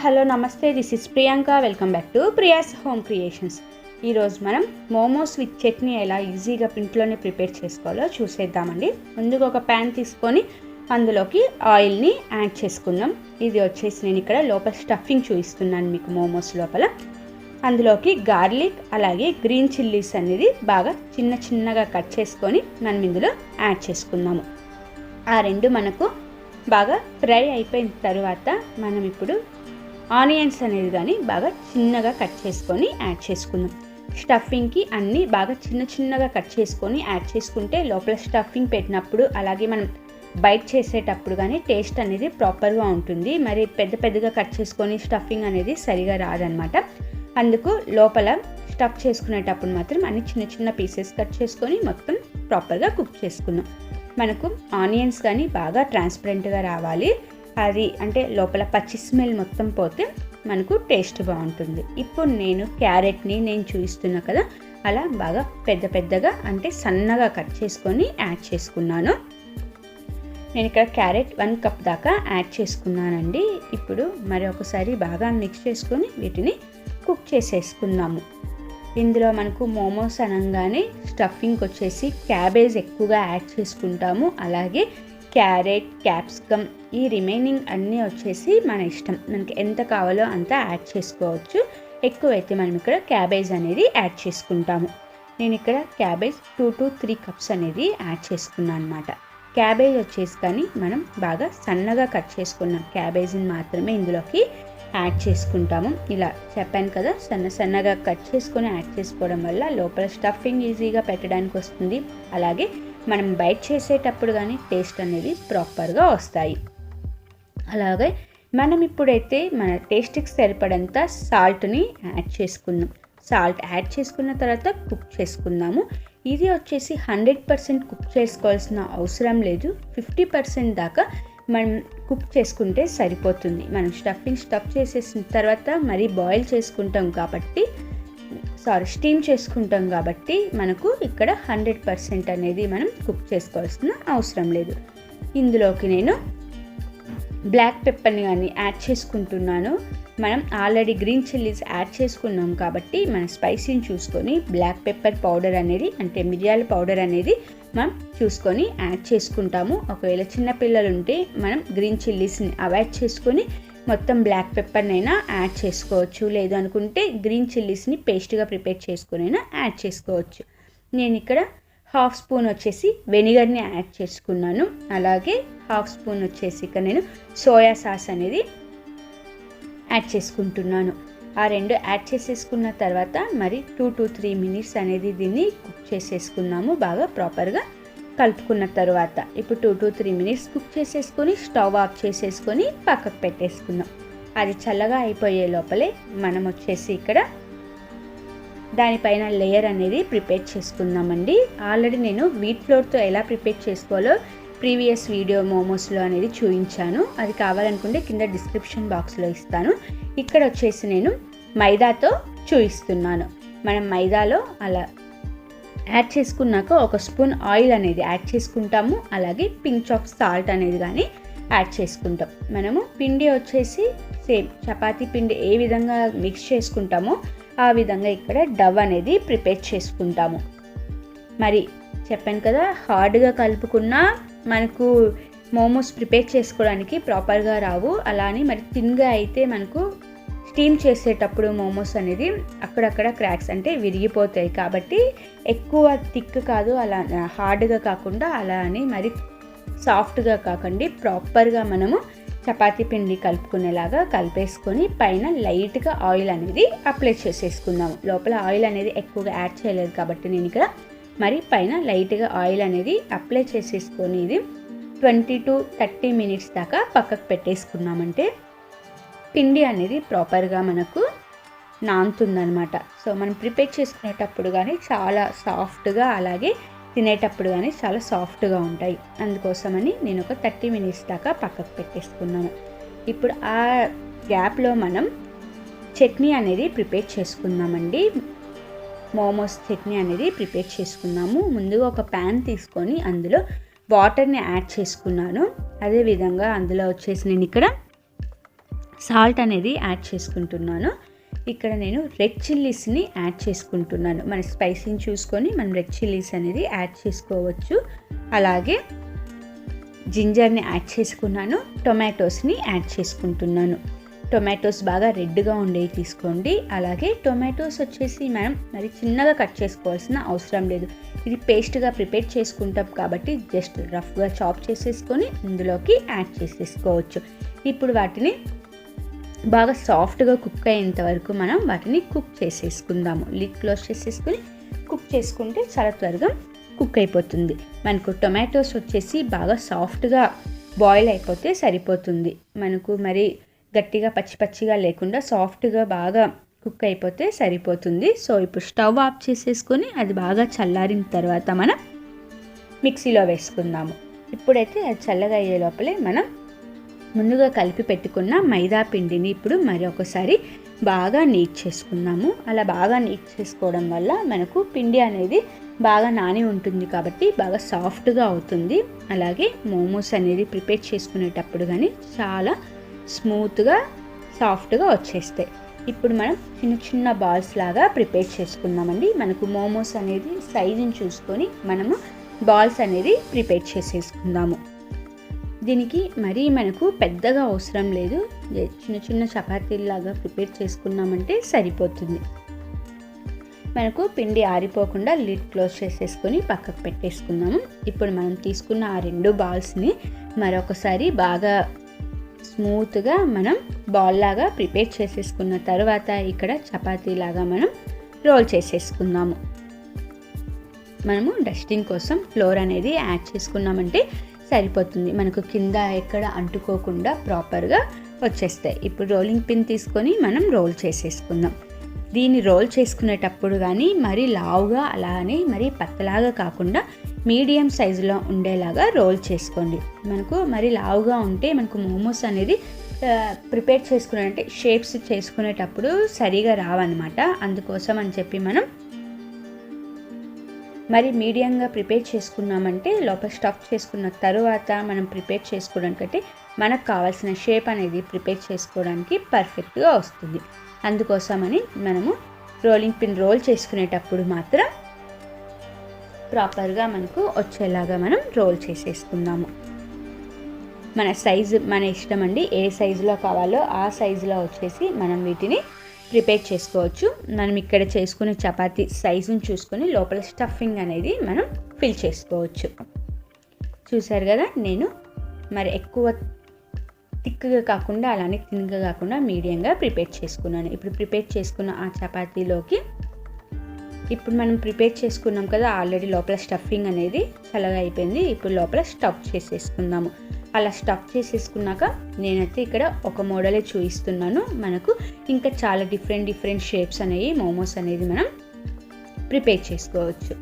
Hello నమస్తే, this is Priyanka. Welcome back to Priya's home creations. ఈరోజు మనం మోమోస్ విత్ చట్నీ ఎలా ఈజీగా ఇంట్లోనే ప్రిపేర్ చేసుకోవాలో చూసేద్దామండి. ముందుగా ఒక ప్యాన్ తీసుకొని అందులోకి ఆయిల్ని యాడ్ చేసుకుందాం. ఇది వచ్చేసి నేను ఇక్కడ లోపల స్టఫింగ్ చూపిస్తున్నాను మీకు. మోమోస్ లోపల అందులోకి గార్లిక్ అలాగే గ్రీన్ చిల్లీస్ అనేది బాగా చిన్నగా కట్ చేసుకొని మనం ఇందులో యాడ్ చేసుకుందాము. ఆ రెండు మనకు బాగా ఫ్రై అయిపోయిన తర్వాత మనం ఇప్పుడు ఆనియన్స్ అనేది కానీ బాగా చిన్నగా కట్ చేసుకొని యాడ్ చేసుకుందాం. స్టఫింగ్కి అన్నీ బాగా చిన్నగా కట్ చేసుకొని యాడ్ చేసుకుంటే లోపల స్టఫింగ్ పెట్టినప్పుడు అలాగే మనం బైట్ చేసేటప్పుడు కానీ టేస్ట్ అనేది ప్రాపర్గా ఉంటుంది. మరి పెద్దగా కట్ చేసుకొని స్టఫింగ్ అనేది సరిగా రాదనమాట. అందుకు లోపల స్టఫ్ చేసుకునేటప్పుడు మాత్రం అన్ని చిన్న పీసెస్ కట్ చేసుకొని మొత్తం ప్రాపర్గా కుక్ చేసుకుందాం. మనకు ఆనియన్స్ కానీ బాగా ట్రాన్స్పరెంట్గా రావాలి. అది అంటే లోపల పచ్చి స్మెల్ మొత్తం పోతే మనకు టేస్ట్ బాగుంటుంది. ఇప్పుడు నేను క్యారెట్ని చూపిస్తున్నా కదా, అలా బాగా పెద్దగా అంటే సన్నగా కట్ చేసుకొని యాడ్ చేసుకున్నాను. నేను ఇక్కడ క్యారెట్ 1 కప్ దాకా యాడ్ చేసుకున్నానండి. ఇప్పుడు మరి ఒకసారి బాగా మిక్స్ చేసుకొని వీటిని కుక్ చేసేసుకుందాము. ఇందులో మనకు మోమోస్ అనగానే స్టఫింగ్ వచ్చేసి క్యాబేజ్ ఎక్కువగా యాడ్ చేసుకుంటాము. అలాగే క్యారెట్, క్యాప్సికమ్, ఈ రిమైనింగ్ అన్నీ వచ్చేసి మన ఇష్టం. మనకి ఎంత కావాలో అంత యాడ్ చేసుకోవచ్చు. ఎక్కువైతే మనం ఇక్కడ క్యాబేజ్ అనేది యాడ్ చేసుకుంటాము. నేను ఇక్కడ క్యాబేజ్ 2 to 3 కప్స్ అనేది యాడ్ చేసుకున్నాను అనమాట. క్యాబేజ్ వచ్చేసి కానీ మనం బాగా సన్నగా కట్ చేసుకున్నాం క్యాబేజ్ని మాత్రమే ఇందులోకి యాడ్ చేసుకుంటాము. ఇలా చెప్పాను కదా, సన్నగా కట్ చేసుకొని యాడ్ చేసుకోవడం వల్ల లోపల స్టఫింగ్ ఈజీగా పెట్టడానికి వస్తుంది. అలాగే మనం బైట్ చేసేటప్పుడు కానీ టేస్ట్ అనేది ప్రాపర్గా వస్తాయి. అలాగే మనం ఇప్పుడైతే మన టేస్ట్కి సరిపడంత సాల్ట్ని యాడ్ చేసుకుందాం. సాల్ట్ యాడ్ చేసుకున్న తర్వాత కుక్ చేసుకుందాము. ఇది వచ్చేసి 100% కుక్ చేసుకోవాల్సిన అవసరం లేదు. 50% దాకా మనం కుక్ చేసుకుంటే సరిపోతుంది. మనం స్టఫ్ చేసేసిన తర్వాత మరీ బాయిల్ చేసుకుంటాం కాబట్టి స్టీమ్ చేసుకుంటాం కాబట్టి మనకు ఇక్కడ 100% అనేది మనం కుక్ చేసుకోవాల్సిన అవసరం లేదు. ఇందులోకి నేను బ్లాక్ పెప్పర్ని కానీ యాడ్ చేసుకుంటున్నాను. మనం ఆల్రెడీ గ్రీన్ చిల్లీస్ యాడ్ చేసుకున్నాం కాబట్టి మన స్పైసీని చూసుకొని బ్లాక్ పెప్పర్ పౌడర్ అనేది అంటే మిరియాల పౌడర్ అనేది మనం చూసుకొని యాడ్ చేసుకుంటాము. ఒకవేళ చిన్నపిల్లలు ఉంటే మనం గ్రీన్ చిల్లీస్ని అవాయిడ్ చేసుకొని మొత్తం బ్లాక్ పెప్పర్నైనా యాడ్ చేసుకోవచ్చు. లేదు అనుకుంటే గ్రీన్ చిల్లీస్ని పేస్ట్గా ప్రిపేర్ చేసుకునైనా యాడ్ చేసుకోవచ్చు. నేను ఇక్కడ 1/2 స్పూన్ వచ్చేసి వెనిగర్ని యాడ్ చేసుకున్నాను. అలాగే 1/2 స్పూన్ వచ్చేసి ఇక్కడ నేను సోయా సాస్ అనేది యాడ్ చేసుకుంటున్నాను. ఆ రెండు యాడ్ చేసేసుకున్న తర్వాత మరి 2 to 3 మినిట్స్ అనేది దీన్ని కుక్ చేసేసుకున్నాము. బాగా ప్రాపర్గా కలుపుకున్న తర్వాత ఇప్పుడు 2 to 3 మినిట్స్ కుక్ చేసేసుకొని స్టవ్ ఆఫ్ చేసేసుకొని పక్కకు పెట్టేసుకుందాం. అది చల్లగా అయిపోయే లోపలే మనం వచ్చేసి ఇక్కడ దానిపైన లేయర్ అనేది ప్రిపేర్ చేసుకుందామండి. ఆల్రెడీ నేను వీట్ ఫ్లోర్తో ఎలా ప్రిపేర్ చేసుకోవాలో ప్రీవియస్ వీడియో మోమోస్లో అనేది చూపించాను. అది కావాలనుకుంటే కింద డిస్క్రిప్షన్ బాక్స్లో ఇస్తాను. ఇక్కడ వచ్చేసి నేను మైదాతో చూపిస్తున్నాను. మనం మైదాలో అలా యాడ్ చేసుకున్నాక 1 స్పూన్ ఆయిల్ అనేది యాడ్ చేసుకుంటాము. అలాగే పించ్ ఆఫ్ సాల్ట్ అనేది కానీ యాడ్ చేసుకుంటాం. మనము పిండి వచ్చేసి సేమ్ చపాతీ పిండి ఏ విధంగా మిక్స్ చేసుకుంటామో ఆ విధంగా ఇక్కడ డవ్ అనేది ప్రిపేర్ చేసుకుంటాము. మరి చెప్పాను కదా, హార్డ్గా కలుపుకున్నా మనకు మోమోస్ ప్రిపేర్ చేసుకోవడానికి ప్రాపర్గా రావు. అలా అని మరి థిన్గా అయితే మనకు స్టీమ్ చేసేటప్పుడు మోమోస్ అనేది అక్కడక్కడ క్రాక్స్ అంటే విరిగిపోతాయి. కాబట్టి ఎక్కువ థిక్ కాదు, అలా హార్డ్గా కాకుండా అలా అని మరి సాఫ్ట్గా కాకండి, ప్రాపర్గా మనము చపాతీ పిండి కలుపుకునేలాగా కలిపేసుకొని పైన లైట్గా ఆయిల్ అనేది అప్లై చేసేసుకుందాము. లోపల ఆయిల్ అనేది ఎక్కువగా యాడ్ చేయలేదు కాబట్టి నేను ఇక్కడ మరి పైన లైట్గా ఆయిల్ అనేది అప్లై చేసేసుకొని ఇది 20 to 30 మినిట్స్ దాకా పక్కకు పెట్టేసుకున్నామంటే పిండి అనేది ప్రాపర్గా మనకు నానుతుందనమాట. సో మనం ప్రిపేర్ చేసుకునేటప్పుడు కానీ చాలా సాఫ్ట్గా అలాగే తినేటప్పుడు కానీ చాలా సాఫ్ట్గా ఉంటాయి. అందుకోసమని నేను ఒక 30 మినిట్స్ దాకా పక్కకు పెట్టేసుకున్నాను. ఇప్పుడు ఆ గ్యాప్లో మనం చట్నీ అనేది ప్రిపేర్ చేసుకుందామండి. మోమోస్ చట్నీ అనేది ప్రిపేర్ చేసుకున్నాము. ముందుగా ఒక ప్యాన్ తీసుకొని అందులో వాటర్ని యాడ్ చేసుకున్నాను. అదేవిధంగా అందులో వచ్చేసి నేను ఇక్కడ సాల్ట్ అనేది యాడ్ చేసుకుంటున్నాను. ఇక్కడ నేను రెడ్ చిల్లీస్ని యాడ్ చేసుకుంటున్నాను. మన స్పైసీని చూసుకొని మనం రెడ్ చిల్లీస్ అనేది యాడ్ చేసుకోవచ్చు. అలాగే జింజర్ని యాడ్ చేసుకున్నాను. టొమాటోస్ని యాడ్ చేసుకుంటున్నాను. టొమాటోస్ బాగా రెడ్గా ఉండేవి తీసుకోండి. అలాగే టొమాటోస్ వచ్చేసి మనం మరి చిన్నగా కట్ చేసుకోవాల్సిన అవసరం లేదు. ఇది పేస్ట్గా ప్రిపేర్ చేసుకుంటాం కాబట్టి జస్ట్ రఫ్గా చాప్ చేసేసుకొని ఇందులోకి యాడ్ చేసేసుకోవచ్చు. ఇప్పుడు వాటిని బాగా సాఫ్ట్గా కుక్ అయ్యేంత వరకు మనం వాటిని కుక్ చేసేసుకుందాము. లిడ్ క్లోజ్ చేసేసుకుని కుక్ చేసుకుంటే చాలా త్వరగా కుక్ అయిపోతుంది. మనకు టొమాటోస్ వచ్చేసి బాగా సాఫ్ట్గా బాయిల్ అయిపోతే సరిపోతుంది. మనకు మరి గట్టిగా పచ్చి పచ్చిగా లేకుండా సాఫ్ట్గా బాగా కుక్ అయిపోతే సరిపోతుంది. సో ఇప్పుడు స్టవ్ ఆఫ్ చేసేసుకొని అది బాగా చల్లారిన తర్వాత మనం మిక్సీలో వేసుకుందాము. ఇప్పుడైతే అది చల్లగా అయ్యే లోపలే మనం ముందుగా కలిపి పెట్టుకున్న మైదా పిండిని ఇప్పుడు మరొకసారి బాగా నీట్ చేసుకుందాము. అలా బాగా నీట్ చేసుకోవడం వల్ల మనకు పిండి అనేది బాగా నాని ఉంటుంది కాబట్టి బాగా సాఫ్ట్గా అవుతుంది. అలాగే మోమోస్ అనేది ప్రిపేర్ చేసుకునేటప్పుడు కానీ చాలా స్మూత్గా సాఫ్ట్గా వచ్చేస్తాయి. ఇప్పుడు మనం చిన్న చిన్న బాల్స్ లాగా ప్రిపేర్ చేసుకుందామండి. మనకు మోమోస్ అనేది సైజుని చూసుకొని మనము బాల్స్ అనేది ప్రిపేర్ చేసేసుకుందాము. దీనికి మరీ మనకు పెద్దగా అవసరం లేదు. చిన్న చిన్న చపాతీలాగా ప్రిపేర్ చేసుకున్నామంటే సరిపోతుంది. మనకు పిండి ఆరిపోకుండా లిడ్ క్లోజ్ చేసేసుకొని పక్కకు పెట్టేసుకుందాము. ఇప్పుడు మనం తీసుకున్న ఆ 2 బాల్స్ని మరొకసారి బాగా స్మూత్గా మనం బాల్ లాగా ప్రిపేర్ చేసేసుకున్న తర్వాత ఇక్కడ చపాతీలాగా మనం రోల్ చేసేసుకుందాము. మనము డస్టింగ్ కోసం ఫ్లోర్ అనేది యాడ్ చేసుకున్నామంటే సరిపోతుంది. మనకు కింద ఎక్కడ అంటుకోకుండా ప్రాపర్గా వచ్చేస్తాయి. ఇప్పుడు రోలింగ్ పిన్ తీసుకొని మనం రోల్ చేసేసుకుందాం. దీన్ని రోల్ చేసుకునేటప్పుడు కానీ మరీ లావుగా అలానే మరీ పత్తలాగా కాకుండా మీడియం సైజులో ఉండేలాగా రోల్ చేసుకోండి. మనకు మరి లావుగా ఉంటే మనకు మోమోస్ అనేది ప్రిపేర్ చేసుకునే షేప్స్ చేసుకునేటప్పుడు సరిగా రావన్నమాట. అందుకోసం అని చెప్పి మనం మరి మీడియంగా ప్రిపేర్ చేసుకున్నామంటే లోపల స్టఫ్ చేసుకున్న తర్వాత మనం ప్రిపేర్ చేసుకోవడానికంటే మనకు కావాల్సిన షేప్ అనేది ప్రిపేర్ చేసుకోవడానికి పర్ఫెక్ట్గా వస్తుంది. అందుకోసమని మనము రోలింగ్ పిన్ రోల్ చేసుకునేటప్పుడు మాత్రం ప్రాపర్గా మనకు వచ్చేలాగా మనం రోల్ చేసేసుకుందాము. మన సైజు మన ఇష్టం అండి. ఏ సైజులో కావాలో ఆ సైజులో వచ్చేసి మనం వీటిని ప్రిపేర్ చేసుకోవచ్చు. మనం ఇక్కడ చేసుకునే చపాతీ సైజుని చూసుకొని లోపల స్టఫింగ్ అనేది మనం ఫిల్ చేసుకోవచ్చు. చూసారు కదా, నేను మరి ఎక్కువ థిక్గా కాకుండా అలానే థిన్గా కాకుండా మీడియంగా ప్రిపేర్ చేసుకున్నాను. ఇప్పుడు ప్రిపేర్ చేసుకున్న ఆ చపాతీలోకి ఇప్పుడు మనం ప్రిపేర్ చేసుకున్నాం కదా, ఆల్రెడీ లోపల స్టఫింగ్ అనేది చల్లగా అయిపోయింది. ఇప్పుడు లోపల స్టఫ్ చేసేసుకుందాము. అలా స్టఫ్ చేసేసుకున్నాక నేనైతే ఇక్కడ ఒక మోడలే చూపిస్తున్నాను. మనకు ఇంకా చాలా డిఫరెంట్ షేప్స్ అనేవి మోమోస్ అనేది మనం ప్రిపేర్ చేసుకోవచ్చు.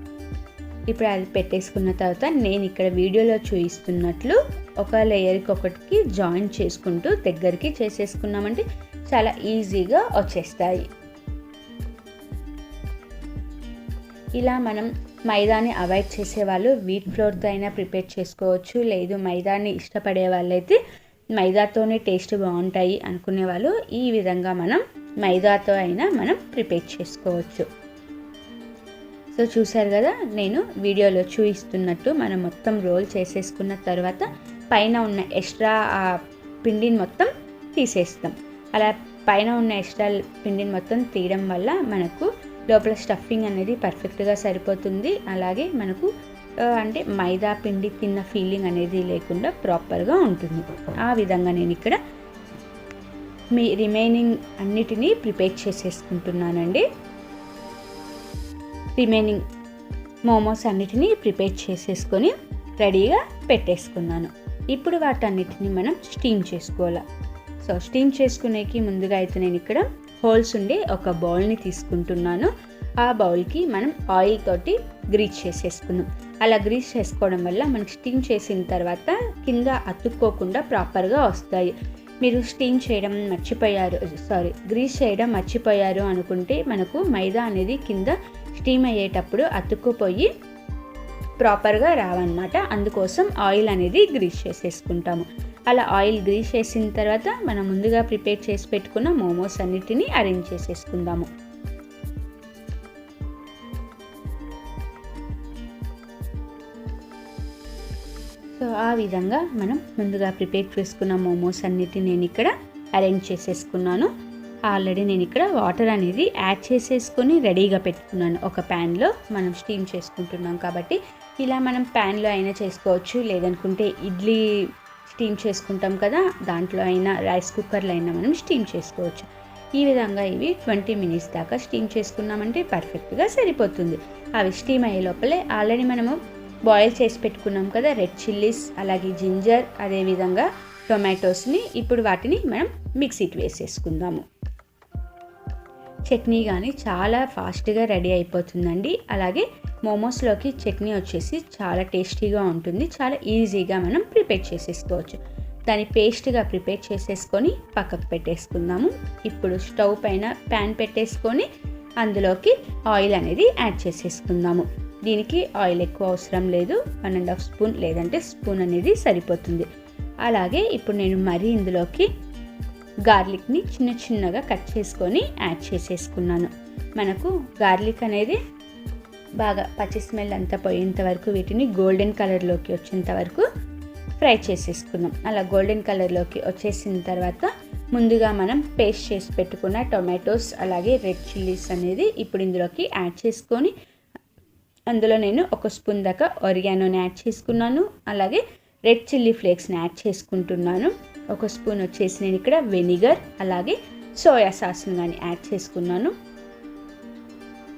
ఇప్పుడు అది పెట్టేసుకున్న తర్వాత నేను ఇక్కడ వీడియోలో చూపిస్తున్నట్లు ఒక లేయర్కి ఒకటికి జాయిన్ చేసుకుంటూ దగ్గరికి చేసేసుకున్నామంటే చాలా ఈజీగా వచ్చేస్తాయి. ఇలా మనం మైదాని అవాయిడ్ చేసేవాళ్ళు వీట్ ఫ్లోర్తో అయినా ప్రిపేర్ చేసుకోవచ్చు. లేదు మైదాని ఇష్టపడే వాళ్ళైతే మైదాతోనే టేస్ట్ బాగుంటాయి అనుకునే వాళ్ళు ఈ విధంగా మనం మైదాతో అయినా మనం ప్రిపేర్ చేసుకోవచ్చు. సో చూసారు కదా, నేను వీడియోలో చూపిస్తున్నట్టు మనం మొత్తం రోల్ చేసేసుకున్న తర్వాత పైన ఉన్న ఎక్స్ట్రా పిండిని మొత్తం తీసేస్తాం. అలా పైన ఉన్న ఎక్స్ట్రా పిండిని మొత్తం తీయడం వల్ల మనకు లోపల స్టఫింగ్ అనేది పర్ఫెక్ట్గా సరిపోతుంది. అలాగే మనకు అంటే మైదా పిండి తిన్న ఫీలింగ్ అనేది లేకుండా ప్రాపర్గా ఉంటుంది. ఆ విధంగా నేను ఇక్కడ మీ రిమైనింగ్ అన్నిటినీ ప్రిపేర్ చేసేసుకుంటున్నానండి. రిమైనింగ్ మోమోస్ అన్నిటినీ ప్రిపేర్ చేసేసుకొని రెడీగా పెట్టేసుకున్నాను. ఇప్పుడు వాటన్నిటిని మనం స్టీమ్ చేసుకోవాలి. సో స్టీమ్ చేసుకునేకి ముందుగా అయితే నేను ఇక్కడ హోల్స్ ఉండే ఒక బౌల్ని తీసుకుంటున్నాను. ఆ బౌల్కి మనం ఆయిల్ తోటి గ్రీస్ చేసేసుకున్నాం. అలా గ్రీస్ చేసుకోవడం వల్ల మనకి స్టీమ్ చేసిన తర్వాత కింద అతుక్కోకుండా ప్రాపర్గా వస్తాయి. మీరు గ్రీస్ చేయడం మర్చిపోయారు అనుకుంటే మనకు మైదా అనేది కింద స్టీమ్ అయ్యేటప్పుడు అతుక్కుపోయి ప్రాపర్గా రావన్నమాట. అందుకోసం ఆయిల్ అనేది గ్రీస్ చేసేసుకుంటాము. అలా ఆయిల్ గ్రీస్ చేసిన తర్వాత మనం ముందుగా ప్రిపేర్ చేసి పెట్టుకున్న మోమోస్ అన్నిటిని అరేంజ్ చేసేసుకుందాము. సో ఆ విధంగా మనం ముందుగా ప్రిపేర్ చేసుకున్న మోమోస్ అన్నిటిని నేను ఇక్కడ అరేంజ్ చేసేసుకున్నాను. ఆల్రెడీ నేను ఇక్కడ వాటర్ అనేది యాడ్ చేసేసుకొని రెడీగా పెట్టుకున్నాను. ఒక ప్యాన్లో మనం స్టీమ్ చేసుకుంటున్నాం కాబట్టి ఇలా మనం ప్యాన్లో అయినా చేసుకోవచ్చు, లేదనుకుంటే ఇడ్లీ స్టీమ్ చేసుకుంటాం కదా దాంట్లో అయినా, రైస్ కుక్కర్లో అయినా మనం స్టీమ్ చేసుకోవచ్చు. ఈ విధంగా ఇవి 20 మినిట్స్ దాకా స్టీమ్ చేసుకున్నామంటే పర్ఫెక్ట్గా సరిపోతుంది. అవి స్టీమ్ అయ్యే లోపలే ఆల్రెడీ మనము బాయిల్ చేసి పెట్టుకున్నాం కదా రెడ్ చిల్లీస్, అలాగే జింజర్, అదేవిధంగా టొమాటోస్ని ఇప్పుడు వాటిని మనం మిక్సీకి వేసేసుకుందాము. చట్నీ కానీ చాలా ఫాస్ట్గా రెడీ అయిపోతుందండి. అలాగే మోమోస్లోకి చట్నీ వచ్చేసి చాలా టేస్టీగా ఉంటుంది. చాలా ఈజీగా మనం ప్రిపేర్ చేసేసుకోవచ్చు. దాన్ని పేస్ట్గా ప్రిపేర్ చేసేసుకొని పక్కకు పెట్టేసుకుందాము. ఇప్పుడు స్టవ్ పైన ప్యాన్ పెట్టేసుకొని అందులోకి ఆయిల్ అనేది యాడ్ చేసేసుకుందాము. దీనికి ఆయిల్ ఎక్కువ అవసరం లేదు, 1.5 స్పూన్ లేదంటే స్పూన్ అనేది సరిపోతుంది. అలాగే ఇప్పుడు నేను మరీ ఇందులోకి గార్లిక్ని చిన్న చిన్నగా కట్ చేసుకొని యాడ్ చేసేసుకున్నాను. మనకు గార్లిక్ అనేది బాగా పచ్చి స్మెల్ అంతా పోయేంత వరకు వీటిని గోల్డెన్ కలర్లోకి వచ్చేంత వరకు ఫ్రై చేసేసుకుందాం. అలా గోల్డెన్ కలర్లోకి వచ్చేసిన తర్వాత ముందుగా మనం పేస్ట్ చేసి పెట్టుకున్న టొమాటోస్ అలాగే రెడ్ చిల్లీస్ అనేది ఇప్పుడు ఇందులోకి యాడ్ చేసుకొని అందులో నేను 1 స్పూన్ దాకా ఒరిగానోని యాడ్ చేసుకున్నాను. అలాగే రెడ్ చిల్లీ ఫ్లేక్స్ని యాడ్ చేసుకుంటున్నాను. 1 స్పూన్ వచ్చేసి నేను ఇక్కడ వెనిగర్ అలాగే సోయా సాస్ని కానీ యాడ్ చేసుకున్నాను.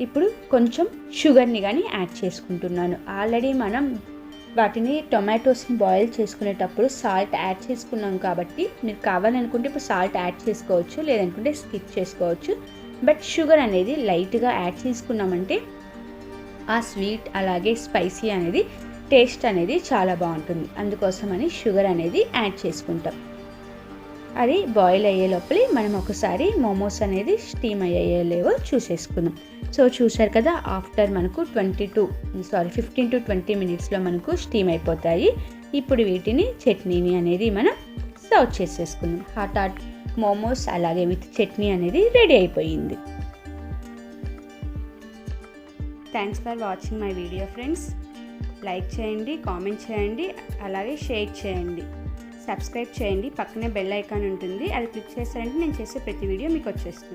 ఇప్పుడు కొంచెం షుగర్ని కానీ యాడ్ చేసుకుంటున్నాను. ఆల్రెడీ మనం వాటిని టొమాటోస్ని బాయిల్ చేసుకునేటప్పుడు సాల్ట్ యాడ్ చేసుకున్నాం కాబట్టి మీరు కావాలనుకుంటే ఇప్పుడు సాల్ట్ యాడ్ చేసుకోవచ్చు, లేదనుకుంటే స్కిప్ చేసుకోవచ్చు. బట్ షుగర్ అనేది లైట్గా యాడ్ చేసుకున్నామంటే ఆ స్వీట్ అలాగే స్పైసీ అనేది టేస్ట్ అనేది చాలా బాగుంటుంది. అందుకోసమని షుగర్ అనేది యాడ్ చేసుకుంటాం. అది బాయిల్ అయ్యే లోపలే మనం ఒకసారి మోమోస్ అనేది స్టీమ్ అయ్యేలేవో చూసేసుకుందాం. సో చూసారు కదా, ఆఫ్టర్ మనకు 15 to 20 మినిట్స్లో మనకు స్టీమ్ అయిపోతాయి. ఇప్పుడు వీటిని చట్నీని అనేది మనం సర్వ్ చేసేసుకుందాం. హాట్ మోమోస్ అలాగే విత్ చట్నీ అనేది రెడీ అయిపోయింది. Thanks for watching my video friends. Like చేయండి, కామెంట్ చేయండి, అలాగే షేర్ చేయండి, సబ్స్క్రైబ్ చేయండి. పక్కనే బెల్ ఐకాన్ ఉంటుంది, అది క్లిక్ చేస్తారంటే నేను చేసే ప్రతి వీడియో మీకు వచ్చేస్తుంది.